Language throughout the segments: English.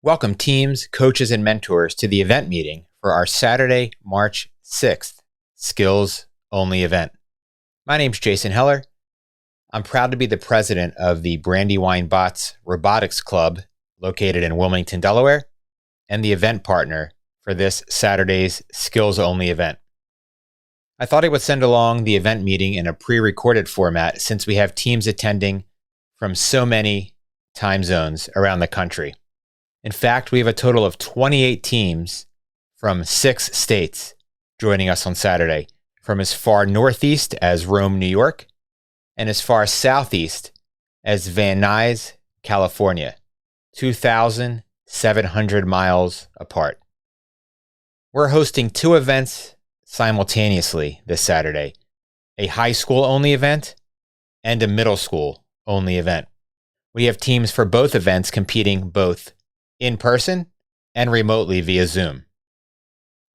Welcome teams, coaches, and mentors to the event meeting for our Saturday, March 6th Skills Only event. My name's Jason Heller. I'm proud to be the president of the Brandywine Bots Robotics Club located in Wilmington, Delaware, and the event partner for this Saturday's Skills Only event. I thought I would send along the event meeting in a pre-recorded format since we have teams attending from so many time zones around the country. In fact, we have a total of 28 teams from 6 states joining us on Saturday, from as far northeast as Rome, New York, and as far southeast as Van Nuys, California, 2,700 miles apart. We're hosting 2 events simultaneously this Saturday, a high school only event and a middle school only event. We have teams for both events competing both in person and remotely via Zoom.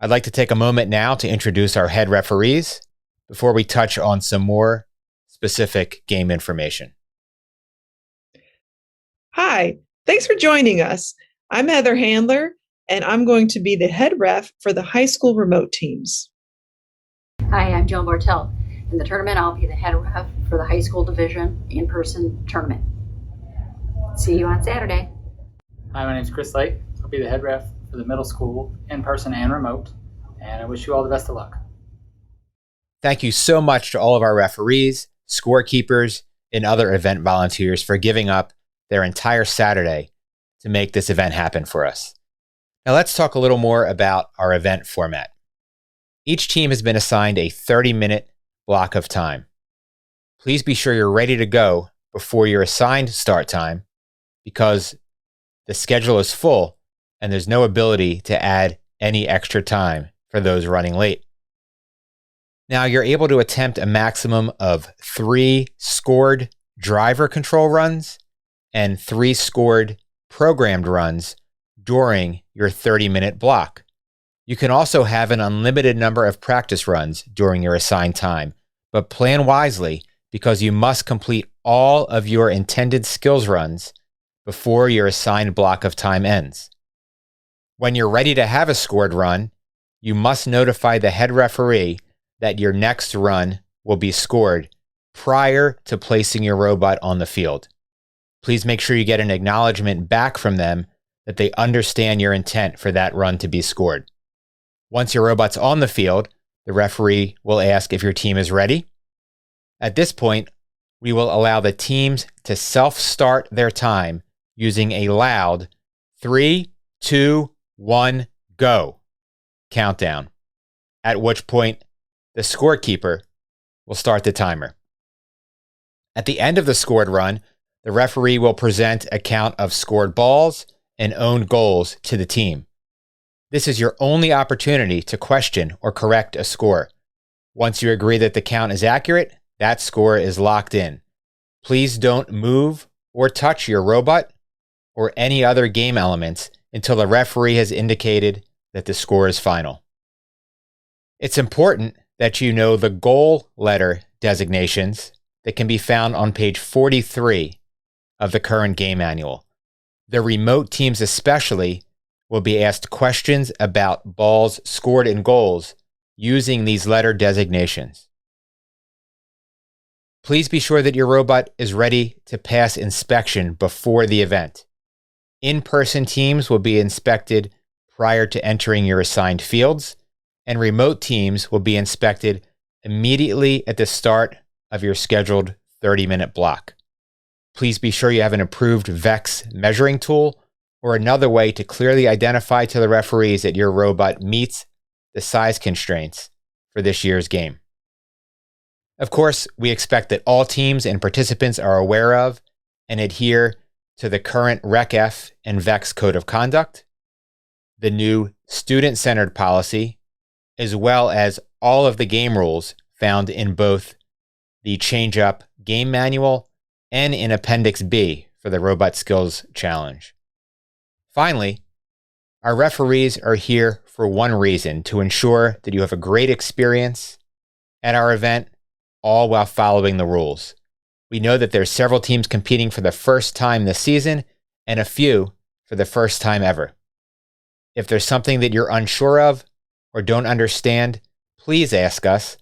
I'd like to take a moment now to introduce our head referees before we touch on some more specific game information. Hi, thanks for joining us. I'm Heather Handler, and I'm going to be the head ref for the high school remote teams. Hi, I'm Joan Bartelt. In the tournament, I'll be the head ref for the high school division in-person tournament. See you on Saturday. Hi, my name is Chris Lake. I'll be the head ref for the middle school, in-person and remote, and I wish you all the best of luck. Thank you so much to all of our referees, scorekeepers, and other event volunteers for giving up their entire Saturday to make this event happen for us. Now let's talk a little more about our event format. Each team has been assigned a 30-minute block of time. Please be sure you're ready to go before your assigned start time, because the schedule is full and there's no ability to add any extra time for those running late. Now you're able to attempt a maximum of 3 scored driver control runs and 3 scored programmed runs during your 30-minute block. You can also have an unlimited number of practice runs during your assigned time, but plan wisely because you must complete all of your intended skills runs before your assigned block of time ends. When you're ready to have a scored run, you must notify the head referee that your next run will be scored prior to placing your robot on the field. Please make sure you get an acknowledgement back from them that they understand your intent for that run to be scored. Once your robot's on the field, the referee will ask if your team is ready. At this point, we will allow the teams to self-start their time using a loud 3, 2, 1, go countdown, at which point the scorekeeper will start the timer. At the end of the scored run, the referee will present a count of scored balls and owned goals to the team. This is your only opportunity to question or correct a score. Once you agree that the count is accurate, that score is locked in. Please don't move or touch your robot or any other game elements until the referee has indicated that the score is final. It's important that you know the goal letter designations that can be found on page 43 of the current game manual. The remote teams especially will be asked questions about balls scored in goals using these letter designations. Please be sure that your robot is ready to pass inspection before the event. In-person teams will be inspected prior to entering your assigned fields, and remote teams will be inspected immediately at the start of your scheduled 30-minute block. Please be sure you have an approved VEX measuring tool or another way to clearly identify to the referees that your robot meets the size constraints for this year's game. Of course, we expect that all teams and participants are aware of and adhere to the current RecF and VEX Code of Conduct, the new student-centered policy, as well as all of the game rules found in both the Change Up game manual and in Appendix B for the Robot Skills Challenge. Finally, our referees are here for one reason: to ensure that you have a great experience at our event, all while following the rules. We know that there's several teams competing for the first time this season and a few for the first time ever. If there's something that you're unsure of or don't understand, please ask us.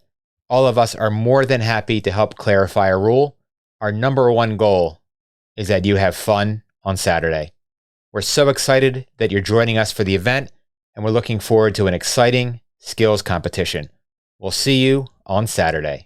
All of us are more than happy to help clarify a rule. Our number one goal is that you have fun on Saturday. We're so excited that you're joining us for the event, and we're looking forward to an exciting skills competition. We'll see you on Saturday.